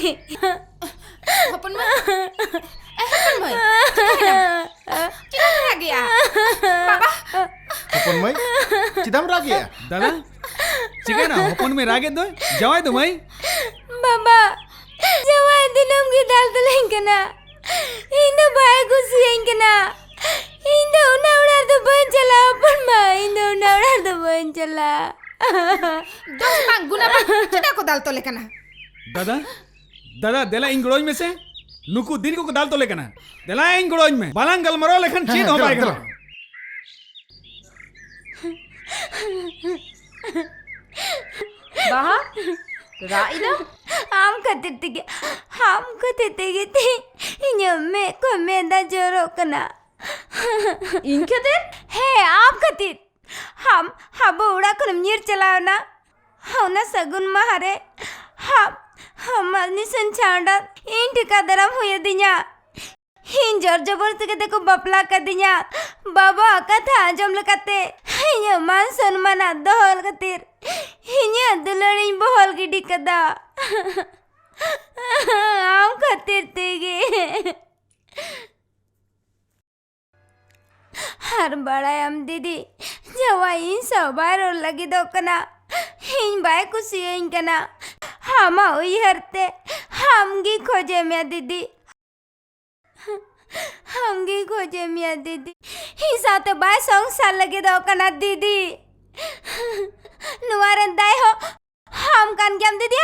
Hopon Mai. Hopon Mai. Kita lagi ya. Baba. Hopon Mai. Kita lagi ya. दादा chicken हपन में रागे दो जवाई दो मई बाबा जवाई दिनम की दाल तो लेंगे ना इंदो भाई कुछ लेंगे ना इंदो उन्हें तो बन चला अपन माँ इंदो उन्हें तो बन चला Dos bang guna bang. Kita ko dal to lekana. दादा दादा देला इन गड़ोज में से नुकु दिन को दाल तो लेकर ना देला इन गड़ोज में बालांगल मरो लेकिन चीज हो पाएगा बाहा राइना हम कहते थे इन्हें मैं को मेदा जोरो कना इनके दे है आप कहते हम उड़ा कर नीर चलाओ ना हम ना सगुन महारे हम अपनी संचांडा इन टिका दरम हुए दिया इन जोर जबरदस्ती के देखो बपला कर दिया बाबा कथा जम लगाते ये मान सम्मान दोहल कतिर ये दुलड़ी बहल की डिकदा हम कतिर तेगे हर बड़ा हम दीदी जवाई सवार और लगी दो कना इन बाय कुछ इन कना हम हुई हरते हम की खोजे मिया दीदी हमगी खोजे मिया दीदी हिसा तो बाय सॉन्ग साल लगे दो कना दीदी नुआरन दाय हो हम कान क्या दीदी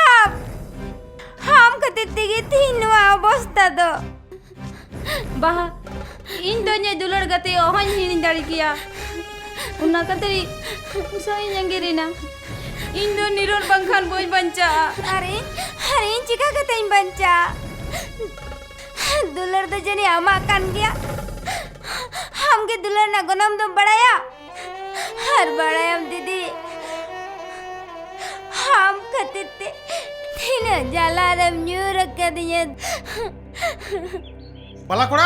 हम कते तिगे तीन नुआ बस्ता दो बाहा इन दोनों दुलड़ गते ओहन ही निदारी किया उन्ना कतरी सोई जंगेरी ना इन दो निरोल बंखान बोझ बंचा अरे चिका कते इन बंचा दुलर तो जनी आमा कान गया हमके दुलर ना गनम तो बढ़ाया हर बढ़ाया हम दीदी हम कहते थे तीन जाला रम न्यू रख दिए Balakura,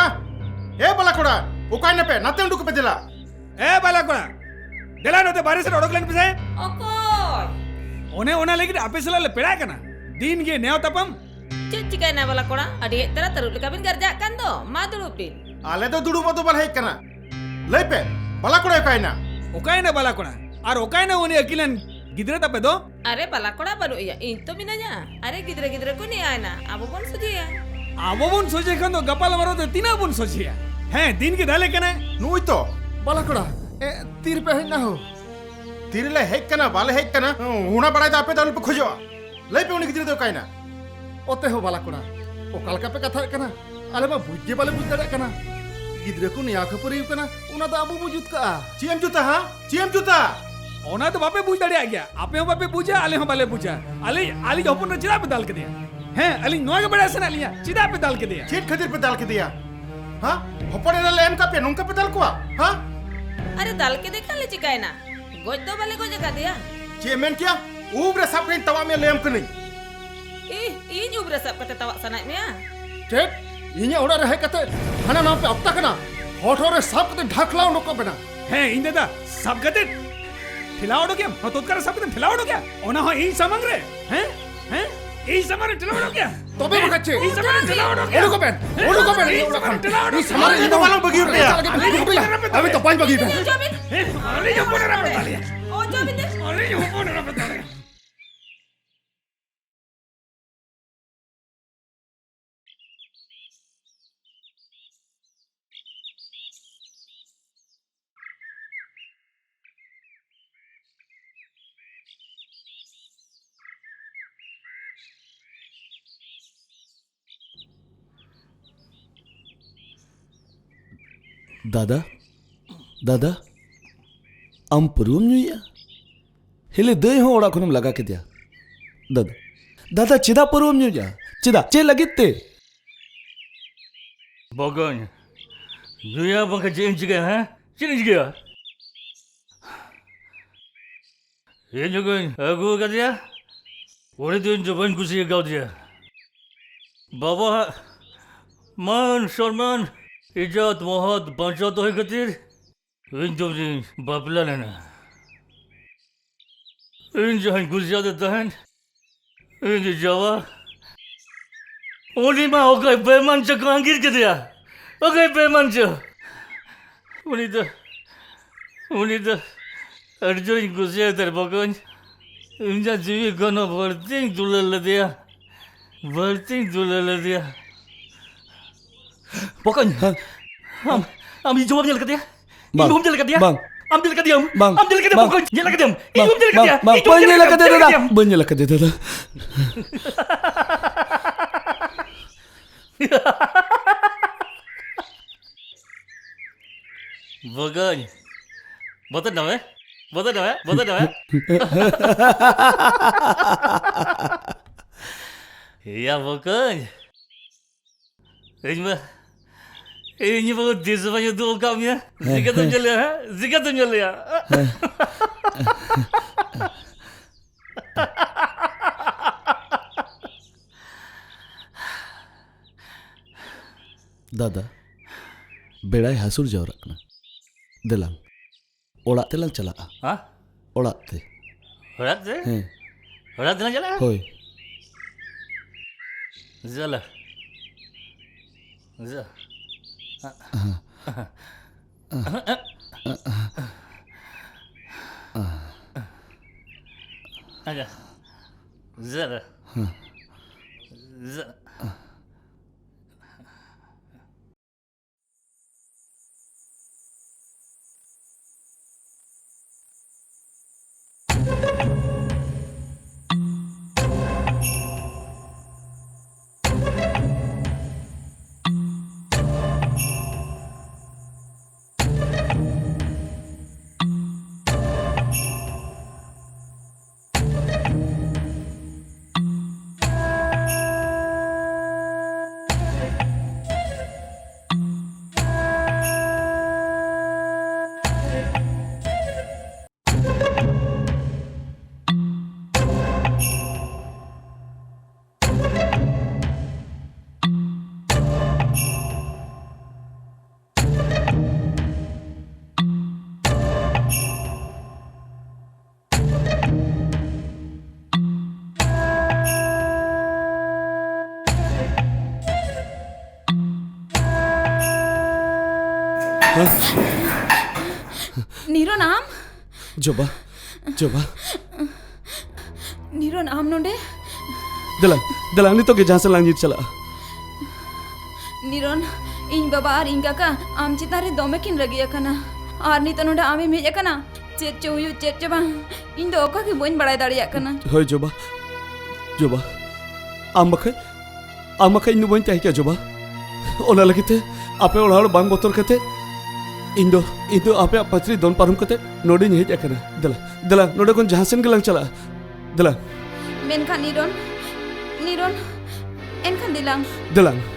Balakura, ukain apa? Nanti unduk ke pedela. बालाकोड़ा देला नो ते बारिश से रोड क्लाइन पे से ओकोय ओने लेकिन आपे से ले पेड़ा करना दिन के नेव तपम चिका ना वाला कोड़ा अड़ी तेरा तरु लेकिन गर्जा kan do madurupin Ale tu dulu matu balai kena. Lepe, Balakura ukain na. ओकाइना बालाकोड़ा और ओकाइना ओने अकिलन गिदरे तपे दो अरे बाला कोड़ा बारू या इन तो बिना अरे गिदरे गिदरे को नहीं आना अब कौन सुजिया आवो बुन सोचे खंदो गपाल मरो ते तीना बुन सोचिया हैं दिन के दाले कने Nu itu, Balakura, tir pe na ho. tirile hek kena, bale hek kena. Huna badai tu apa dalu pe khojo. Lepe unik tirile ukain na. Ote ho Balakura. O kalka pe katha kana. Ale ma bujje bale bujjada kana. Gidre ko niya khapuri kana. Una da abu bujut ka. Ciam juta ha? Ciam juta. ओना तो बापे पूछ दड़े आ गया आपे हो बापे पूछा आले हो बाले पूछा आली होपुन ने चिदा पे डाल के दिया हैं आली नोआ के बड़ा सना लिया चिदा पे डाल के दिया Cit khadir pe dal ke dia. Ha? Hopon era lem ka pe nungka pe dal kuah. Ha? अरे दाल के देखा ले चिका ना गोज दो वाले को जगह दिया Ciemen kia? Ubre saprin tawa me lem kene. ih juga berasa kata tawa sana ni ya Chet, inya ora rehe kate. Hana na pe apta kana. Hothore sap kate ढाकला उनको बना. हैं इंदे दा सब गते ठिलावड़ो क्या हो तो कर सब गते ठिलावड़ो क्या ओना हो ई समंग रे हैं ई समरे ठिलावड़ो क्या तबे बकचे. ई समरे ठिलावड़ो क्या Odu ko ben. ई समरे ठिलावड़ो Samara ini walang bagi ya. Abi to pain bagi ben. Jawabin हैं आली होपुन रा पे डालिया oh jawabin deh आली होपुन रा पे डालिया दादा दादा am perum nya hele dei ho ora khunum laga ke dia दादा दादा चिदा perum nya चिदा चे लगिते Baganya. Dia bangka jen juga ha? Sini juga. Ye juga aku kata dia. Orang tu jawapan kusi kau dia. Baba man Salman इजात मोहत बचा तो है कतिर इन जो बापला लेना इन जो गुजरा देता है इन जो जावा Uni mah okai beman cak anggir ke dia. Okai beman cak. Uni dah Arjun gusia terbakon. Inja jiwi kono berting dulal dia. Berting dulal dia. Pokoknya, ambil jawabnya dekat dia. Bang, Ilmu dekat dia. bang. Ambil dekat dia. Bang, Ambil dekat dia bang. pokoknya. Dekat dia. Bang, Ilmu dekat dia. bang, banyak lah kata Dada. Banyak lah kata Dada. Pokoknya. Botan dah eh? Botan dah eh? Botan dah eh? Iya pokoknya. Ini baru desa banyak tu kamu ya. Zika tu jalan ha? Zika tu jalan ya. Dada, berai hasur jauh rakna. Delang, olat telang cala. Hah? Olat te. Orang tu? Orang tu nak jalan? Hoi. Jalan. Jalan. Ada. Jalan. Jalan. Niron am? Coba. Niron am nonde? Delang ni to ke jहाँ से lanjut cala. Niron, इन बाबा और इन काका आम चितारे दोमे किन रगिया कना और नी तो नोडा आमे मेजा कना चेचे बा इन दो ओका की बोइन बड़ाई दाड़िया कना Hoi coba. Am makai inu boin teh kia coba. Ona lagi te, apa orang bang botol kate. Indo apa patri don parum kate. Nodi ni hej akana. Delang, nodi kon jहाँ से gelang cala. Delang. मेन खा Niroshan N खा दिलांग Delang.